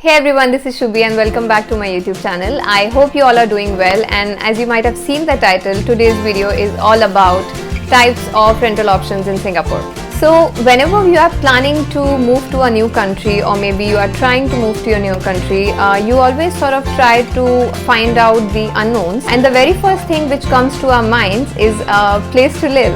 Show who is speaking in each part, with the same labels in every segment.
Speaker 1: Hey everyone, this is Shubhi and welcome back to my YouTube channel. I hope you all are doing well, and as you might have seen the title, today's video is all about types of rental options in Singapore. So whenever you are planning to move to a new country, or maybe you are trying to move to a new country, you always sort of try to find out the unknowns, and the very first thing which comes to our minds is a place to live.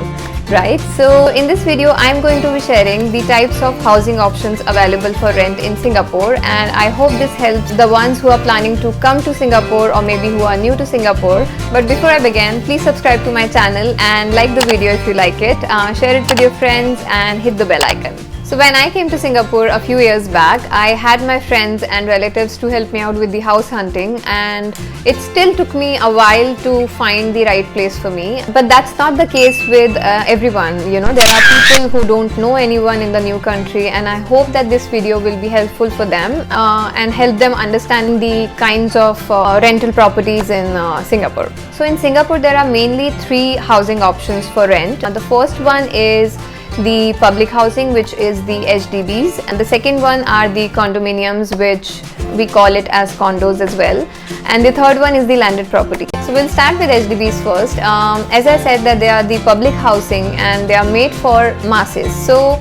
Speaker 1: Right, so in this video I'm going to be sharing the types of housing options available for rent in Singapore, and I hope this helps the ones who are planning to come to Singapore or maybe who are new to Singapore. But before I begin, please subscribe to my channel and like the video if you like it, share it with your friends and hit the bell icon. So when I came to Singapore a few years back, I had my friends and relatives to help me out with the house hunting, and it still took me a while to find the right place for me. But that's not the case with everyone. You know, there are people who don't know anyone in the new country, and I hope that this video will be helpful for them and help them understand the kinds of rental properties in Singapore. So in Singapore, there are mainly three housing options for rent. And the first one is the public housing, which is the HDBs, and the second one are the condominiums, which we call it as condos as well, and the third one is the landed property. So we'll start with HDBs first. As I said, that they are the public housing and they are made for masses, so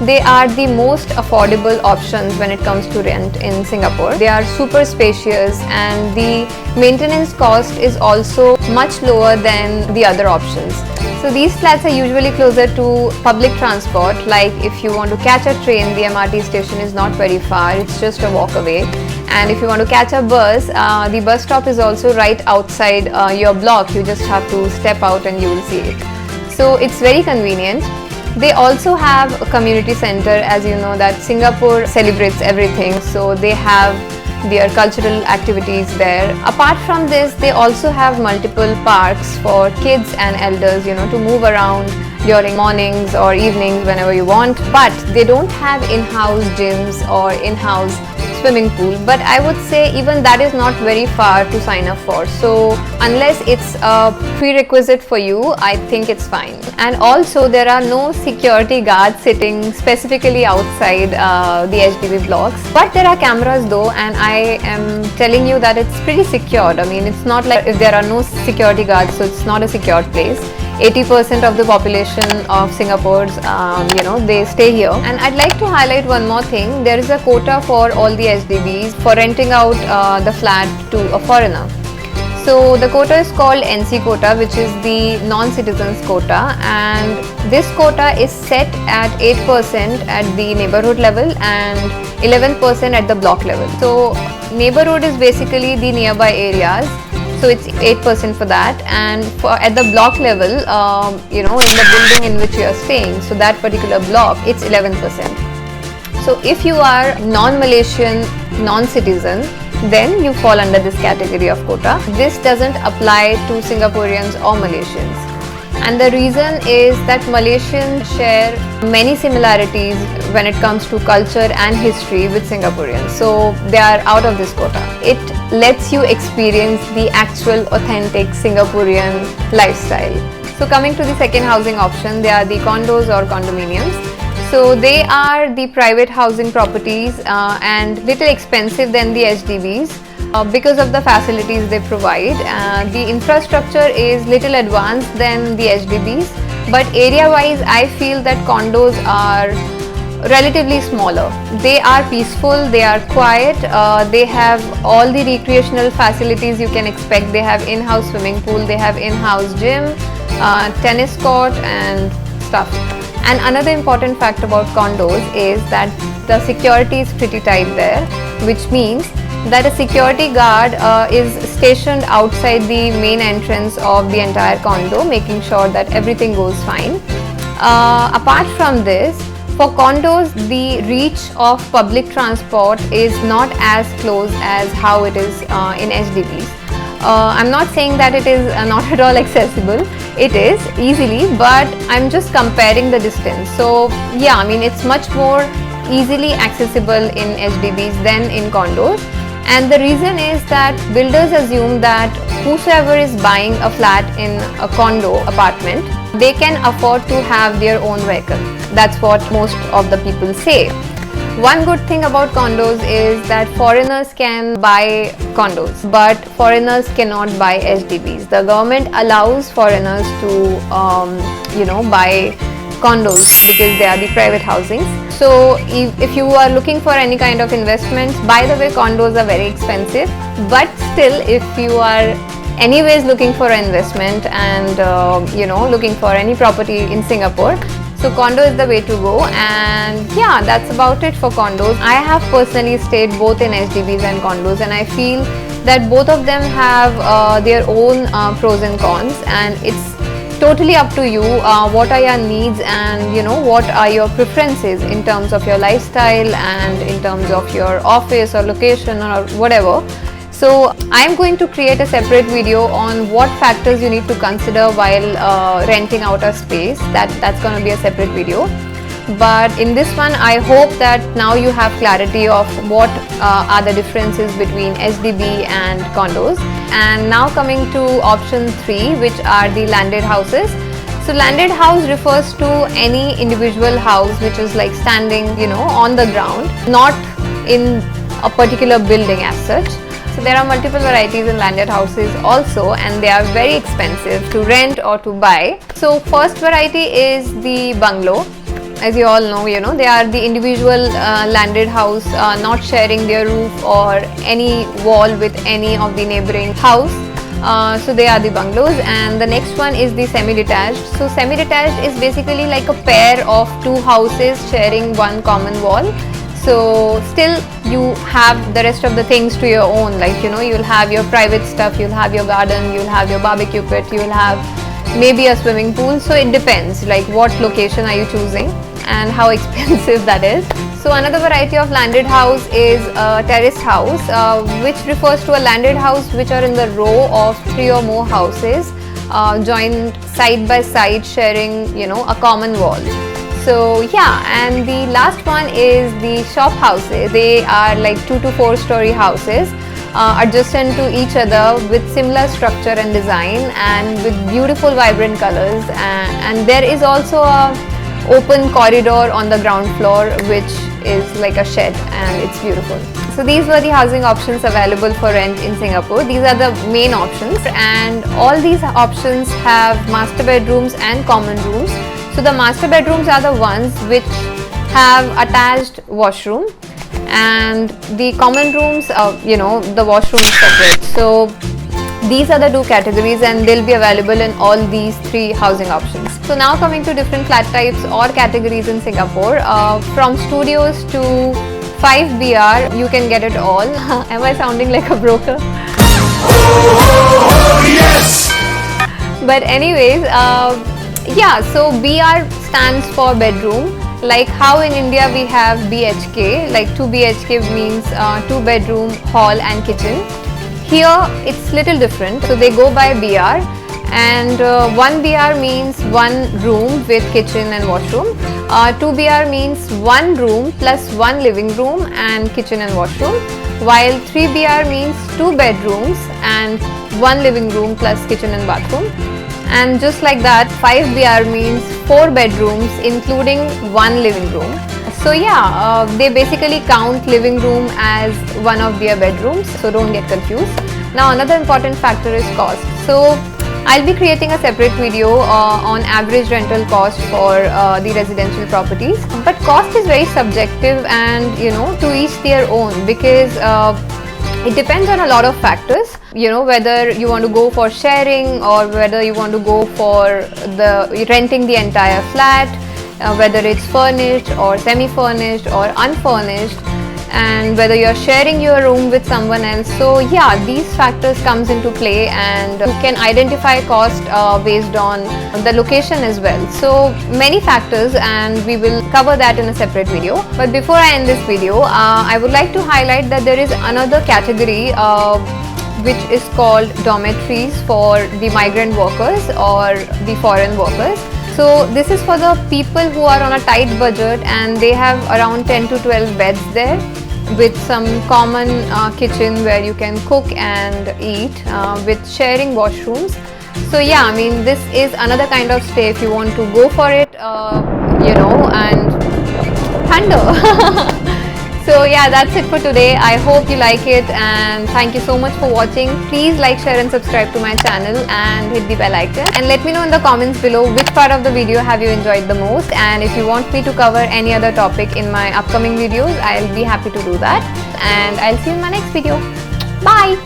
Speaker 1: they are the most affordable options when it comes to rent in Singapore. They are super spacious, and the maintenance cost is also much lower than the other options. So these flats are usually closer to public transport. Like if you want to catch a train, the MRT station is not very far, it's just a walk away. And if you want to catch a bus, the bus stop is also right outside your block. You just have to step out and you will see it. So it's very convenient. They also have a community center. As you know that Singapore celebrates everything, so they have their cultural activities there. Apart from this, they also have multiple parks for kids and elders, you know, to move around during mornings or evenings whenever you want. But they don't have in-house gyms or in-house swimming pool, but I would say even that is not very far to sign up for. So unless it's a prerequisite for you, I think it's fine. And also there are no security guards sitting specifically outside the HDB blocks, but there are cameras though, and I am telling you that it's pretty secured. I mean, it's not like if there are no security guards, so it's not a secured place. 80% of the population of Singapore's, they stay here. And I'd like to highlight one more thing. There is a quota for all the HDBs for renting out the flat to a foreigner. So the quota is called NC quota, which is the non-citizens quota, and this quota is set at 8% at the neighborhood level and 11% at the block level. So neighborhood is basically the nearby areas, so it's 8% for that, and at the block level, in the building in which you are staying, so that particular block, it's 11%. So if you are non-Malaysian, non-citizen, then you fall under this category of quota. This doesn't apply to Singaporeans or Malaysians. And the reason is that Malaysians share many similarities when it comes to culture and history with Singaporeans. So they are out of this quota. It lets you experience the actual authentic Singaporean lifestyle. So coming to the second housing option, they are the condos or condominiums. So they are the private housing properties and little expensive than the HDBs. Because of the facilities they provide. The infrastructure is little advanced than the HDBs, but area wise I feel that condos are relatively smaller. They are peaceful, they are quiet, they have all the recreational facilities you can expect. They have in-house swimming pool, they have in-house gym, tennis court and stuff. And another important fact about condos is that the security is pretty tight there, which means that a security guard is stationed outside the main entrance of the entire condo, making sure that everything goes fine. Apart from this, for condos, the reach of public transport is not as close as how it is in HDBs. I'm not saying that it is not at all accessible. It is easily, but I'm just comparing the distance. So yeah, I mean, it's much more easily accessible in HDBs than in condos. And the reason is that builders assume that whosoever is buying a flat in a condo apartment, they can afford to have their own vehicle. That's what most of the people say. One good thing about condos is that foreigners can buy condos, but foreigners cannot buy HDBs. The government allows foreigners to, buy condos because they are the private housings. So if you are looking for any kind of investments, by the way, condos are very expensive, but still, if you are anyways looking for an investment and looking for any property in Singapore, so condo is the way to go. And yeah, that's about it for condos. I have personally stayed both in HDBs and condos, and I feel that both of them have their own pros and cons, and it's totally up to you what are your needs and what are your preferences in terms of your lifestyle and in terms of your office or location or whatever. So I'm going to create a separate video on what factors you need to consider while renting out a space. That's going to be a separate video. But in this one, I hope that now you have clarity of what are the differences between HDB and condos. And now coming to option 3, which are the landed houses. So landed house refers to any individual house which is like standing, on the ground, not in a particular building as such. So there are multiple varieties in landed houses also, and they are very expensive to rent or to buy. So first variety is the bungalow. As you all know, they are the individual landed house, not sharing their roof or any wall with any of the neighboring house. So they are the bungalows. And the next one is the semi-detached. So semi-detached is basically like a pair of two houses sharing one common wall. So still you have the rest of the things to your own, like you'll have your private stuff, you'll have your garden, you'll have your barbecue pit, you'll have maybe a swimming pool. So it depends, like what location are you choosing and how expensive that is. So another variety of landed house is a terraced house, which refers to a landed house which are in the row of 3 or more houses joined side by side, sharing a common wall. So yeah, and the last one is the shop houses. They are like 2 to 4 story houses adjacent to each other with similar structure and design and with beautiful vibrant colors, and there is also a open corridor on the ground floor which is like a shed, and it's beautiful. So these were the housing options available for rent in Singapore. These are the main options, and all these options have master bedrooms and common rooms. So the master bedrooms are the ones which have attached washroom, and the common rooms, the washroom is separate. So these are the 2 categories, and they'll be available in all these 3 housing options. So now coming to different flat types or categories in Singapore, from studios to 5BR, you can get it all. Am I sounding like a broker? Oh, yes! But anyways, yeah, so BR stands for bedroom. Like how in India we have BHK, like 2 BHK means 2 bedroom, hall and kitchen. Here it's little different, so they go by BR, and 1 BR means 1 room with kitchen and washroom. 2 BR means 1 room plus 1 living room and kitchen and washroom, while 3 BR means 2 bedrooms and 1 living room plus kitchen and bathroom. And just like that, 5BR means 4 bedrooms including 1 living room. So yeah, they basically count living room as one of their bedrooms, so don't get confused. Now another important factor is cost. So I'll be creating a separate video on average rental cost for the residential properties. But cost is very subjective, and to each their own, because it depends on a lot of factors, whether you want to go for sharing or whether you want to go for renting the entire flat, whether it's furnished or semi-furnished or unfurnished, and whether you're sharing your room with someone else. So yeah, these factors comes into play, and you can identify cost based on the location as well. So many factors, and we will cover that in a separate video. But before I end this video, I would like to highlight that there is another category which is called dormitories for the migrant workers or the foreign workers. So this is for the people who are on a tight budget, and they have around 10 to 12 beds there, with some common kitchen where you can cook and eat, with sharing washrooms. So yeah, I mean, this is another kind of stay if you want to go for it, and thunder. So yeah, that's it for today. I hope you like it and thank you so much for watching. Please like, share and subscribe to my channel and hit the bell icon. And let me know in the comments below which part of the video have you enjoyed the most, and if you want me to cover any other topic in my upcoming videos, I'll be happy to do that. And I'll see you in my next video. Bye!